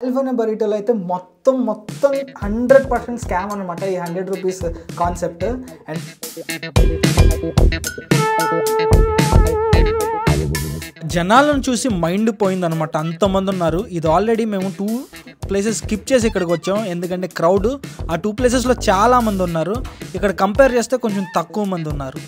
California బరిటోలో అయితే మొత్తం 100% scam అనమాట ఈ 100 రూపీస్ కాన్సెప్ట్. అండ్ జనాలను చూసి మైండ్ పోయిందనమాట, అంతమంది ఉన్నారు. ఇది ఆల్రెడీ మేము 2 ప్లేసెస్ స్కిప్ చేసి ఇక్కడికి వచ్చాం, ఎందుకంటే క్రౌడ్ ఆ 2 ప్లేసెస్లో చాలా మంది ఉన్నారు. ఇక్కడ కంపేర్ చేస్తే కొంచెం తక్కువ మంది ఉన్నారు.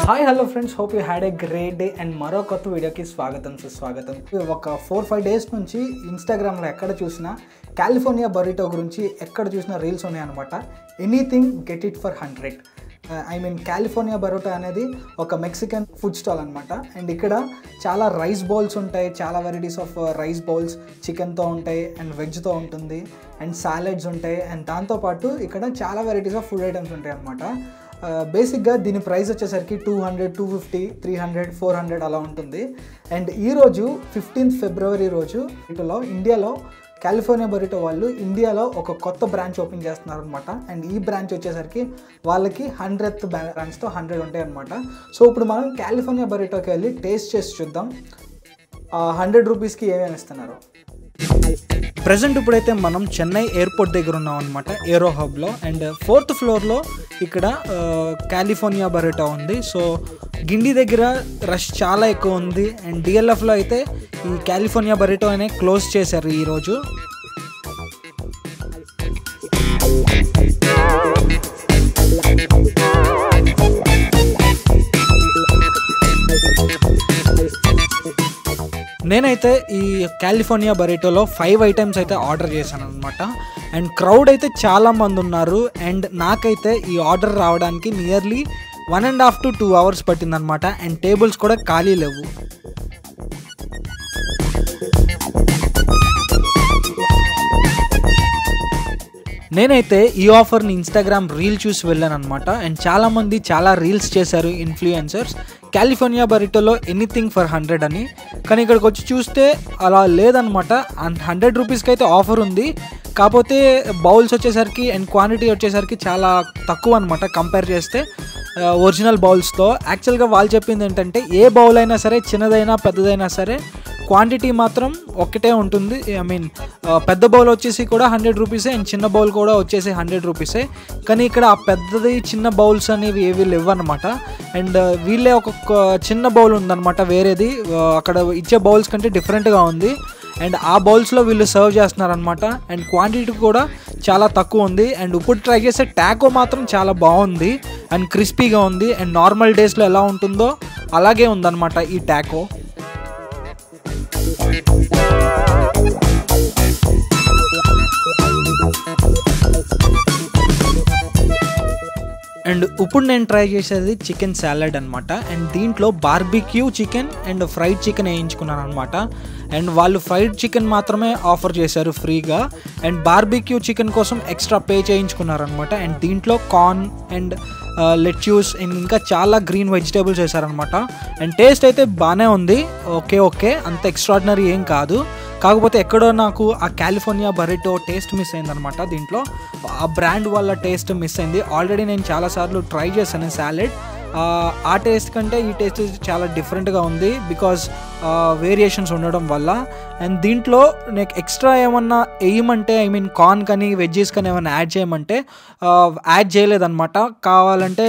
Hi hello friends, hope you had a great day. And మరో కొత్త వీడియోకి సుస్వాగతం. ఒక 4-5 డేస్ నుంచి ఇన్స్టాగ్రామ్లో ఎక్కడ చూసినా కాలిఫోర్నియా బరిటో గురించి ఎక్కడ చూసినా రీల్స్ ఉన్నాయన్నమాట. Anything get it for 100. California Burrito అనేది ఒక మెక్సికన్ ఫుడ్ స్టాల్ అనమాట. అండ్ ఇక్కడ చాలా రైస్ బౌల్స్ ఉంటాయి, చాలా వెరైటీస్ ఆఫ్ రైస్ బౌల్స్, చికెన్తో ఉంటాయి అండ్ వెజ్తో ఉంటుంది అండ్ సాలెడ్స్ ఉంటాయి. అండ్ దాంతోపాటు ఇక్కడ చాలా వెరైటీస్ ఆఫ్ ఫుడ్ ఐటమ్స్ ఉంటాయి అనమాట. బేసిక్గా దీని ప్రైస్ వచ్చేసరికి $200, $250, $300, $400 అలా ఉంటుంది. అండ్ ఈరోజు 15th ఫిబ్రవరి రోజు ఇండియాలో కాలిఫోర్నియా బరిటో వాళ్ళు ఇండియాలో ఒక కొత్త బ్రాంచ్ ఓపెన్ చేస్తున్నారు అనమాట. అండ్ ఈ బ్రాంచ్ వచ్చేసరికి వాళ్ళకి 100th బ్రాంచ్తో 100 ఉంటాయి అనమాట. సో ఇప్పుడు మనం కాలిఫోర్నియా బరిటోకి వెళ్ళి టేస్ట్ చేసి చూద్దాం 100 రూపీస్కి ఏమేమి ఇస్తున్నారు. ప్రజెంట్ ఇప్పుడైతే మనం చెన్నై ఎయిర్పోర్ట్ దగ్గర ఉన్నాం అనమాట, ఏరో హబ్లో. అండ్ 4th ఫ్లోర్లో ఇక్కడ కాలిఫోర్నియా బరిటో ఉంది. సో గిండి దగ్గర రష్ చాలా ఎక్కువ ఉంది. అండ్ డిఎల్ఎఫ్లో అయితే ఈ కాలిఫోర్నియా బరిటో అనే క్లోజ్ చేశారు ఈరోజు. నేనైతే ఈ కాలిఫోర్నియా బరిటోలో 5 ఐటమ్స్ అయితే ఆర్డర్ చేశాను అనమాట. అండ్ క్రౌడ్ అయితే చాలా మంది ఉన్నారు. అండ్ నాకైతే ఈ ఆర్డర్ రావడానికి నియర్లీ 1.5 to 2 hours పట్టిందనమాట. అండ్ టేబుల్స్ కూడా ఖాళీ లేవు. నేనైతే ఈ ఆఫర్ని ఇన్స్టాగ్రామ్ రీల్ చూసి వెళ్ళాను అనమాట. అండ్ చాలామంది చాలా రీల్స్ చేశారు ఇన్ఫ్లుయెన్సర్స్, కాలిఫోర్నియా బరిటోలో ఎనీథింగ్ ఫర్ 100 అని. కానీ ఇక్కడికి వచ్చి చూస్తే అలా లేదనమాట. 100 రూపీస్కి అయితే ఆఫర్ ఉంది, కాకపోతే బౌల్స్ వచ్చేసరికి అండ్ క్వాంటిటీ వచ్చేసరికి చాలా తక్కువ అనమాట కంపేర్ చేస్తే ఒరిజినల్ బౌల్స్తో. యాక్చువల్గా వాళ్ళు చెప్పింది ఏంటంటే ఏ బౌల్ అయినా సరే, చిన్నదైనా పెద్దదైనా సరే, క్వాంటిటీ మాత్రం ఒకటే ఉంటుంది. పెద్ద బౌల్ వచ్చేసి కూడా 100 రూపీసే అండ్ చిన్న బౌల్ కూడా వచ్చేసి 100 రూపీసే. కానీ ఇక్కడ ఆ పెద్దది చిన్న బౌల్స్ అనేవి ఏవి లేవు అనమాట. అండ్ వీళ్ళే ఒక చిన్న బౌల్ ఉందన్నమాట వేరేది, అక్కడ ఇచ్చే బౌల్స్ కంటే డిఫరెంట్గా ఉంది. అండ్ ఆ బౌల్స్లో వీళ్ళు సర్వ్ చేస్తున్నారనమాట. అండ్ క్వాంటిటీ కూడా చాలా తక్కువ ఉంది. అండ్ ఇప్పుడు ట్రై చేసే టాకో మాత్రం చాలా బాగుంది అండ్ క్రిస్పీగా ఉంది. అండ్ నార్మల్ డేస్లో ఎలా ఉంటుందో అలాగే ఉందన్నమాట ఈ టాకో. అండ్ ఇప్పుడు నేను ట్రై చేసేది చికెన్ సాలడ్ అనమాట. అండ్ దీంట్లో barbecue chicken and fried chicken వేయించుకున్నాను అనమాట. అండ్ వాళ్ళు ఫ్రైడ్ చికెన్ మాత్రమే ఆఫర్ చేశారు ఫ్రీగా. అండ్ బార్బిక్యూ చికెన్ కోసం ఎక్స్ట్రా పే చేయించుకున్నారనమాట. అండ్ దీంట్లో కార్న్ అండ్ లెట్యూస్ అండ్ ఇంకా చాలా గ్రీన్ వెజిటేబుల్స్ వేసారనమాట. అండ్ టేస్ట్ అయితే బాగానే ఉంది, ఓకే, అంత ఎక్స్ట్రాడినరీ ఏం కాదు. కాకపోతే ఎక్కడో నాకు ఆ కాలిఫోర్నియా బరిటో టేస్ట్ మిస్ అయిందనమాట. దీంట్లో ఆ బ్రాండ్ వల్ల టేస్ట్ మిస్ అయింది. ఆల్రెడీ నేను చాలాసార్లు ట్రై చేశాను సాలెడ్, ఆ టేస్ట్ కంటే ఈ టేస్ట్ చాలా డిఫరెంట్గా ఉంది బికాజ్ వేరియేషన్స్ ఉండడం వల్ల. అండ్ దీంట్లో నాకు ఎక్స్ట్రా ఏమన్నా వేయమంటే కార్న్ కానీ వెజ్జెస్ కానీ ఏమన్నా యాడ్ చేయమంటే యాడ్ చేయలేదన్నమాట. కావాలంటే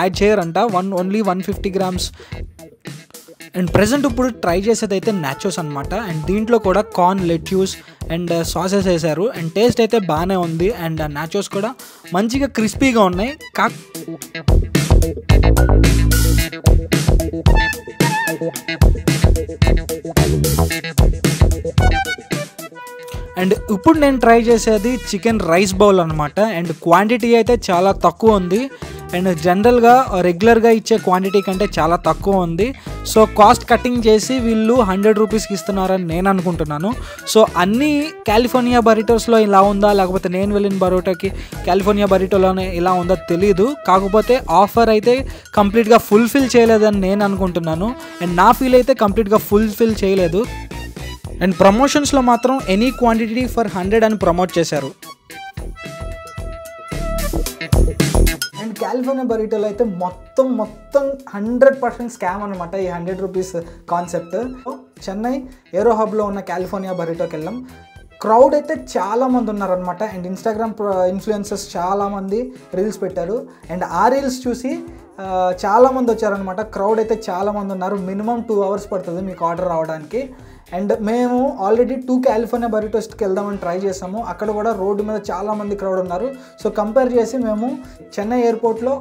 యాడ్ చేయరంట. Only 150 grams. అండ్ ప్రజెంట్ ఇప్పుడు ట్రై చేసేది అయితే నాచోస్ అనమాట. అండ్ దీంట్లో కూడా కార్న్, లెట్యూస్ అండ్ సాసెస్ వేసారు. అండ్ టేస్ట్ అయితే బాగానే ఉంది. అండ్ నాచోస్ కూడా మంచిగా క్రిస్పీగా ఉన్నాయి. అండ్ ఇప్పుడు నేను ట్రై చేసేది చికెన్ రైస్ బౌల్ అనమాట. అండ్ క్వాంటిటీ అయితే చాలా తక్కువ ఉంది. అండ్ జనరల్గా రెగ్యులర్గా ఇచ్చే క్వాంటిటీ కంటే చాలా తక్కువ ఉంది. సో కాస్ట్ కటింగ్ చేసి వీళ్ళు 100 రూపీస్కి ఇస్తున్నారని నేను అనుకుంటున్నాను. సో అన్ని కాలిఫోర్నియా బరిటోస్లో ఇలా ఉందా, లేకపోతే నేను వెళ్ళిన బరోటాకి కాలిఫోర్నియా బరిటోలోనే ఇలా ఉందో తెలియదు. కాకపోతే ఆఫర్ అయితే కంప్లీట్గా ఫుల్ఫిల్ చేయలేదని నేను అనుకుంటున్నాను. అండ్ నా ఫీల్ అయితే కంప్లీట్గా ఫుల్ఫిల్ చేయలేదు. అండ్ ప్రమోషన్స్లో మాత్రం ఎనీ క్వాంటిటీ ఫర్ 100 అని ప్రమోట్ చేశారు. అండ్ కాలిఫోర్నియా బరిటోలో అయితే మొత్తం 100% స్కామ్ అనమాట ఈ 100 రూపీస్ కాన్సెప్ట్. చెన్నై ఏరో హబ్లో ఉన్న కాలిఫోర్నియా బరిటోకి వెళ్ళాం. క్రౌడ్ అయితే చాలామంది ఉన్నారనమాట. అండ్ ఇన్స్టాగ్రామ్ ఇన్ఫ్లుయెన్సర్స్ చాలామంది రీల్స్ పెట్టారు. అండ్ ఆ రీల్స్ చూసి చాలామంది వచ్చారనమాట. క్రౌడ్ అయితే చాలామంది ఉన్నారు. మినిమం 2 అవర్స్ పడుతుంది మీకు ఆర్డర్ రావడానికి. అండ్ మేము ఆల్రెడీ 2 కాలిఫోర్నియా బరిటోస్కి వెళ్దామని ట్రై చేసాము. అక్కడ కూడా రోడ్డు మీద చాలామంది క్రౌడ్ ఉన్నారు. సో కంపేర్ చేసి మేము చెన్నై ఎయిర్పోర్ట్లో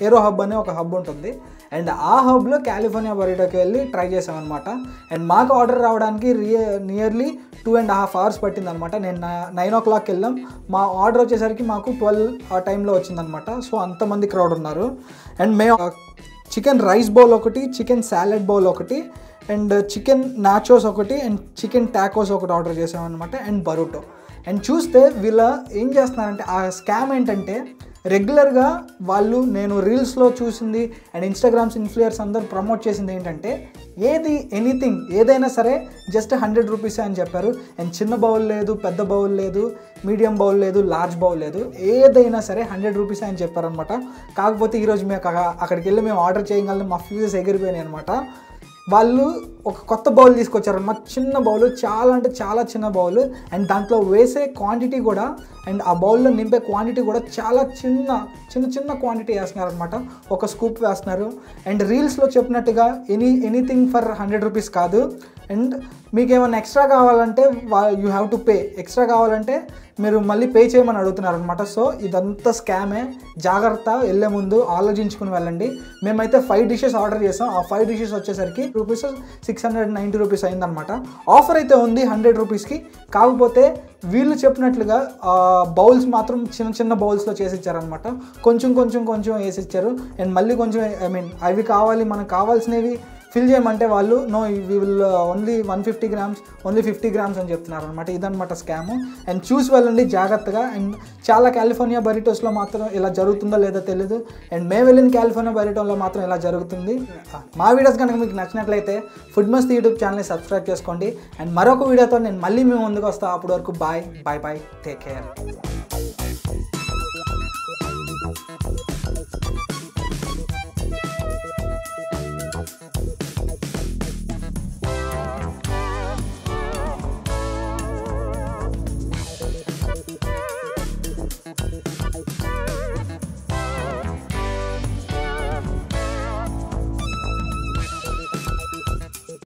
ఏరో హబ్ అనే ఒక హబ్ ఉంటుంది. అండ్ ఆ హబ్లో కాలిఫోర్నియా బరిటోకి వెళ్ళి ట్రై చేసామన్నమాట. అండ్ మాకు ఆర్డర్ రావడానికి నియర్లీ 2.5 అవర్స్ పట్టిందనమాట. నేను 9 o'clock వెళ్ళాం. మా ఆర్డర్ వచ్చేసరికి మాకు 12 ఆ టైంలో వచ్చిందనమాట. సో అంతమంది క్రౌడ్ ఉన్నారు. అండ్ మేము చికెన్ రైస్ బౌల్ ఒకటి, చికెన్ సాలెడ్ బౌల్ ఒకటి, అండ్ చికెన్ నాచోస్ ఒకటి, అండ్ చికెన్ టాకోస్ ఒకటి ఆర్డర్ చేసామన్నమాట. అండ్ బరోటో. అండ్ చూస్తే వీళ్ళ ఏం చేస్తున్నారంటే ఆ స్కామ్ ఏంటంటే రెగ్యులర్గా వాళ్ళు నేను రీల్స్లో చూసింది అండ్ ఇన్స్టాగ్రామ్స్ ఇన్ఫ్లుయర్స్ అందరూ ప్రమోట్ చేసింది ఏంటంటే ఎనీథింగ్ ఏదైనా సరే జస్ట్ 100 రూపీసే అని చెప్పారు. అండ్ చిన్న బౌల్ లేదు, పెద్ద బౌల్ లేదు, మీడియం బౌల్ లేదు, లార్జ్ బౌల్ లేదు, ఏదైనా సరే 100 రూపీసే అని చెప్పారనమాట. కాకపోతే ఈరోజు మేము అక్కడికి వెళ్ళి మేము ఆర్డర్ చేయగలం మా ఫ్యూజెస్ ఎగిరిపోయినాయి అనమాట. వాళ్ళు ఒక కొత్త బౌల్ తీసుకొచ్చారన్నమాట. చిన్న బౌల్, చాలా అంటే చాలా చిన్న బౌల్. అండ్ దాంట్లో వేసే క్వాంటిటీ కూడా అండ్ ఆ బౌల్లో నింపే క్వాంటిటీ కూడా చాలా చిన్న క్వాంటిటీ వేస్తున్నారనమాట. ఒక స్కూప్ వేస్తున్నారు. అండ్ రీల్స్లో చెప్పినట్టుగా ఎనీథింగ్ ఫర్ 100 రూపీస్ కాదు. అండ్ మీకు ఏమైనా ఎక్స్ట్రా కావాలంటే you have to pay. Extra కావాలంటే మీరు మళ్ళీ పే చేయమని అడుగుతున్నారనమాట. సో ఇదంతా స్కామే. జాగ్రత్త, వెళ్ళే ముందు ఆలోచించుకుని వెళ్ళండి. మేమైతే 5 dishes ఆర్డర్ చేసాం. ఆ 5 dishes వచ్చేసరికి రూపీస్ 690 రూపీస్ అయిందనమాట. ఆఫర్ అయితే ఉంది 100 రూపీస్కి. కాకపోతే వీళ్ళు చెప్పినట్లుగా బౌల్స్ మాత్రం చిన్న బౌల్స్లో చేసి ఇచ్చారనమాట. కొంచెం వేసి ఇచ్చారు. అండ్ మళ్ళీ కొంచెం అవి కావాలి మనకు కావాల్సినవి ఫిల్ చేయమంటే వాళ్ళు no we will only 150 grams, only 50 grams అని చెప్తున్నారు అనమాట. ఇదనమాట స్కాము. అండ్ చూసి వెళ్ళండి జాగ్రత్తగా. అండ్ చాలా కాలిఫోర్నియా బరిటోస్లో మాత్రం ఇలా జరుగుతుందో లేదో తెలియదు. అండ్ మేము వెళ్ళిన కాలిఫోర్నియా బరిటోలో మాత్రం ఇలా జరుగుతుంది. మా వీడియోస్ కనుక మీకు నచ్చినట్లయితే ఫుడ్ మస్తీ యూట్యూబ్ ఛానల్ని సబ్స్క్రైబ్ చేసుకోండి. అండ్ మరొక వీడియోతో నేను మళ్ళీ మీ ముందుకు వస్తాను. అప్పటి వరకు బాయ్, టేక్ కేర్.